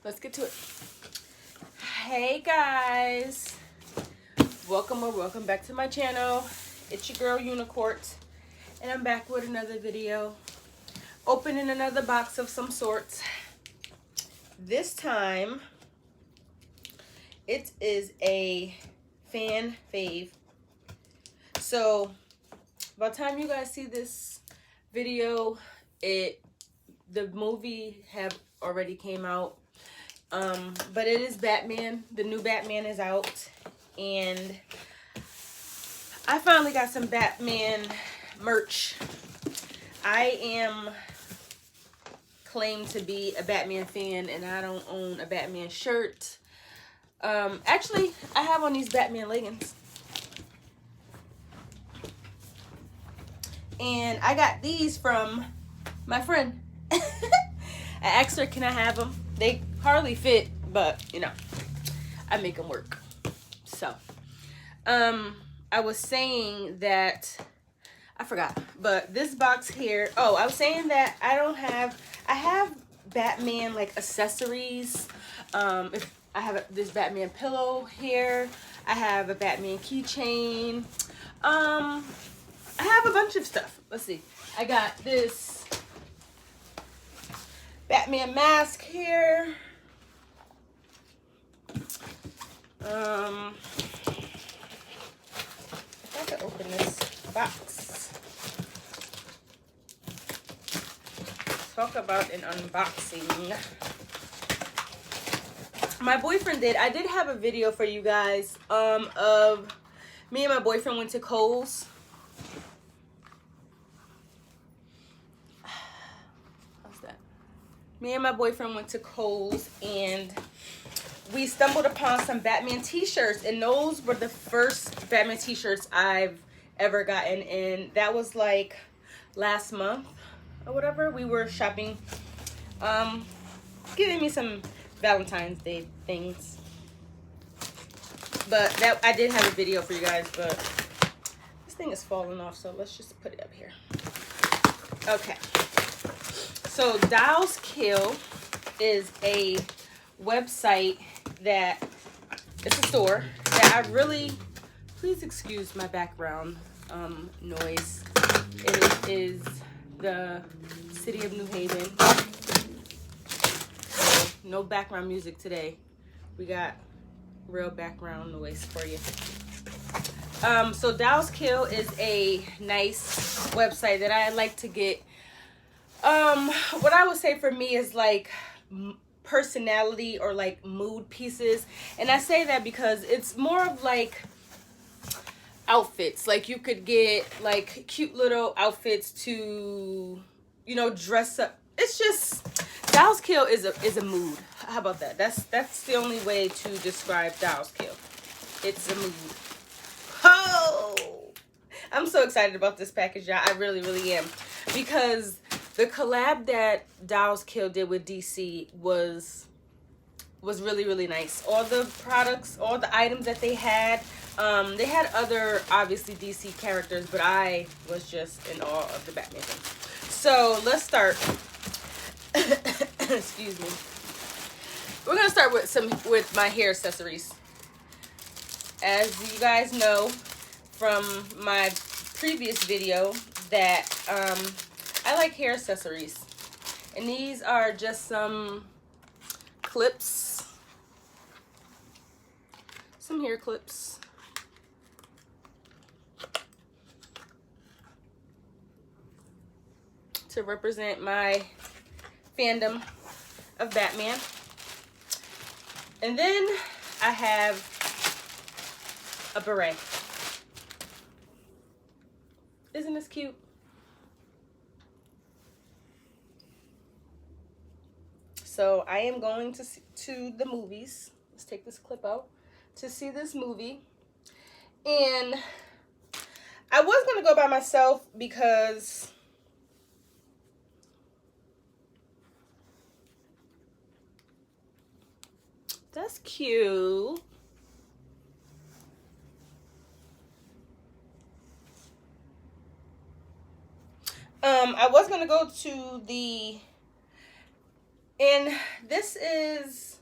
let's get to it. Hey guys, welcome back to my channel. It's your girl Unicorn, and I'm back with another video, opening another box of some sorts. This time it is a fan fave. So by the time you guys see this video, the movie have already came out. But it is Batman. The new Batman is out, and I finally got some Batman merch. I am claimed to be a Batman fan, and I don't own a Batman shirt. Actually, I have on these Batman leggings. And I got these from my friend. I asked her, can I have them? They hardly fit, but you know, I make them work. So, I was saying that, I forgot, but this box here, I was saying that I have Batman like accessories. If I have this Batman pillow here, I have a Batman keychain. I have a bunch of stuff. Let's see. I got this Batman mask here. If I could open this box. Talk about an unboxing. My boyfriend I did have a video for you guys of me and my boyfriend went to Kohl's. Me and my boyfriend went to Kohl's, and we stumbled upon some Batman t-shirts, and those were the first Batman t-shirts I've ever gotten, and that was like last month or whatever. We were shopping, giving me some Valentine's Day things, but that I did have a video for you guys, but this thing is falling off, so let's just put it up here. Okay. So Dolls Kill is a website that, it's a store that I really, please excuse my background noise. It is the city of New Haven. So no background music today. We got real background noise for you. So Dolls Kill is a nice website that I like to get. What I would say for me is like personality or like mood pieces, and I say that because it's more of like outfits. Like you could get like cute little outfits to, you know, dress up. It's just, Dolls Kill is a mood. How about that? That's the only way to describe Dolls Kill. It's a mood. Oh, I'm so excited about this package, y'all. I really, really am, because the collab that Dolls Kill did with DC was really, really nice. All the products, all the items that they had other, obviously, DC characters, but I was just in awe of the Batman thing. So let's start. Excuse me. We're gonna start with my hair accessories. As you guys know from my previous video that I like hair accessories, and these are just some clips, some hair clips. To represent my fandom of Batman. And then I have a beret. Isn't this cute? So I am going to the movies. Let's take this clip out. To see this movie. And I was going to go by myself because that's cute. I was going to go to the And this is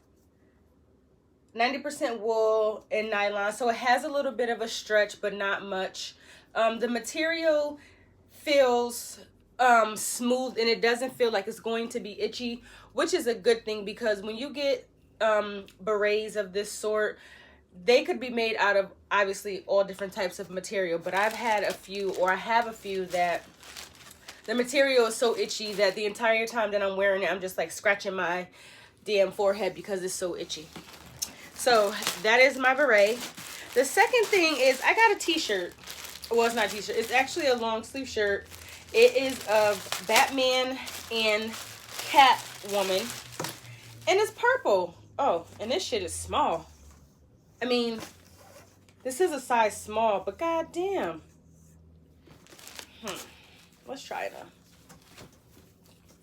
90% wool and nylon, so it has a little bit of a stretch, but not much. The material feels smooth, and it doesn't feel like it's going to be itchy, which is a good thing, because when you get berets of this sort, they could be made out of obviously all different types of material, but I've had a few, or I have a few, that the material is so itchy that the entire time that I'm wearing it, I'm just like scratching my damn forehead because it's so itchy. So that is my beret. The second thing is I got a t-shirt. Well, it's not a t-shirt. It's actually a long sleeve shirt. It is of Batman and Catwoman. And it's purple. Oh, and this shit is small. I mean, this is a size small, but goddamn. Let's try it on.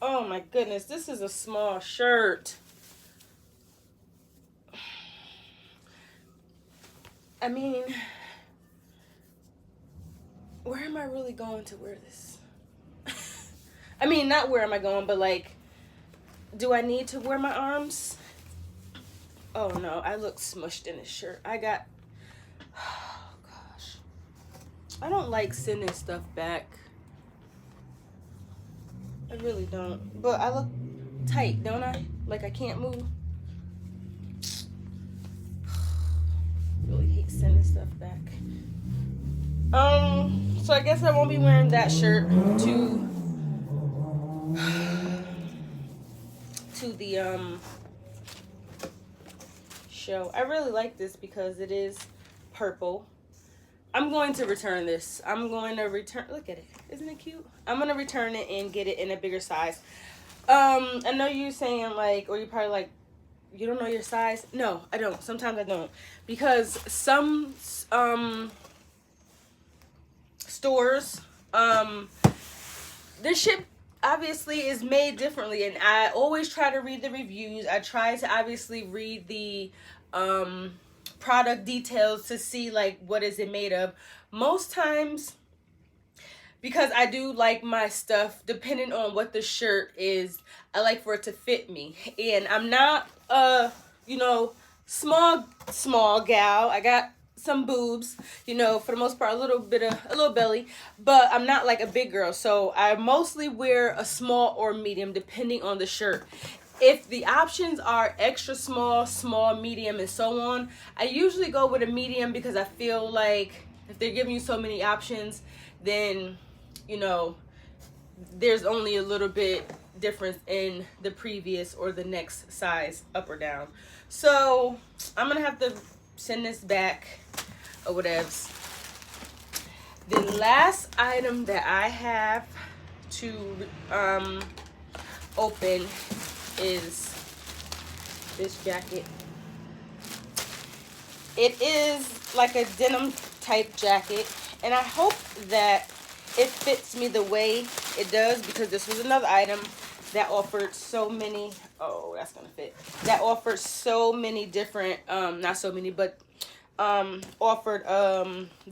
Oh my goodness, this is a small shirt. I mean, where am I really going to wear this? I mean, not where am I going, but like, do I need to wear my arms? Oh no, I look smushed in this shirt. Oh gosh. I don't like sending stuff back. I really don't. But I look tight, don't I? Like I can't move. Really hate sending stuff back. So I guess I won't be wearing that shirt to the show. I really like this because it is purple. I'm going to return this. I'm going to return. Look at it. Isn't it cute? I'm going to return it and get it in a bigger size. I know you're saying like, or you're probably like, you don't know your size. No, I don't. Sometimes I don't, because some stores, this shit obviously is made differently, and I always try to read the reviews. I try to obviously read the product details to see like what is it made of. Most times, because I do like my stuff, depending on what the shirt is, I like for it to fit me. And I'm not you know, small gal. I got some boobs, you know, for the most part, a little belly, but I'm not like a big girl. So I mostly wear a small or medium depending on the shirt. If the options are extra small, small, medium, and so on, I usually go with a medium, because I feel like if they're giving you so many options, then, you know, there's only a little bit difference in the previous or the next size up or down. So I'm gonna have to send this back or whatevs. The last item that I have to open is this jacket. It is like a denim type jacket, and I hope that it fits me the way it does, because this was another item that offered so many, oh, that's gonna fit, that offered so many different, not so many, but offered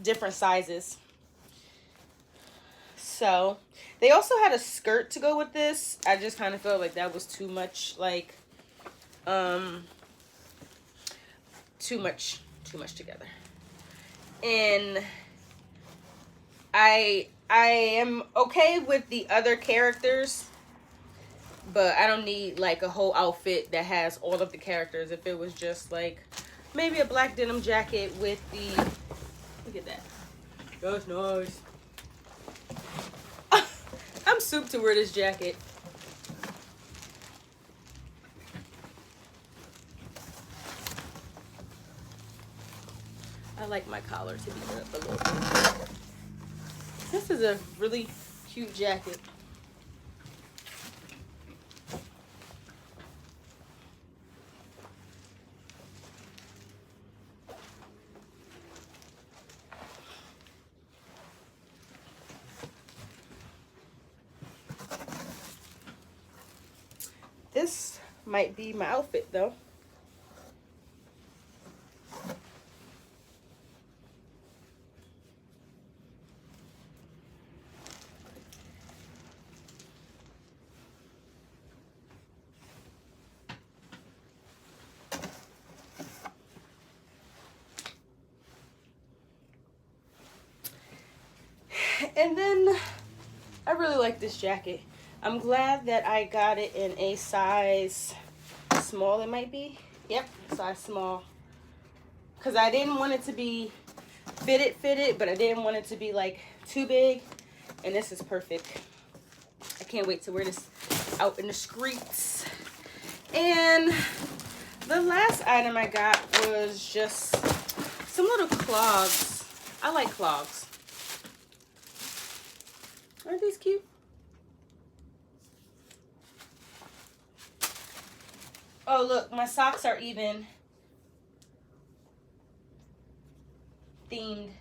different sizes. So they also had a skirt to go with this. I just kind of felt like that was too much, like too much together. And I am okay with the other characters, but I don't need like a whole outfit that has all of the characters. If it was just like maybe a black denim jacket with the, look at that, that's nice. I'm souped to wear this jacket. I like my collar to be up a little bit. This is a really cute jacket. This might be my outfit though. And then I really like this jacket. I'm glad that I got it in a size small, it might be. Yep, size small. Because I didn't want it to be fitted, but I didn't want it to be like too big. And this is perfect. I can't wait to wear this out in the streets. And the last item I got was just some little clogs. I like clogs. Aren't these cute? Oh, look, my socks are even themed.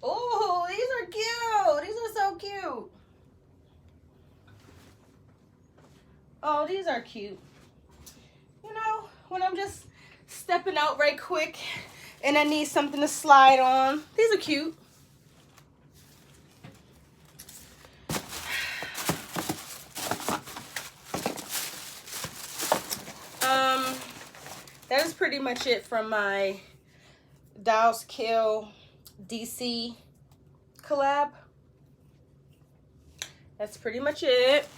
Oh, these are cute. These are so cute. Oh, these are cute. You know, when I'm just stepping out right quick and I need something to slide on. These are cute. That is pretty much it from my Dolls Kill DC collab. That's pretty much it.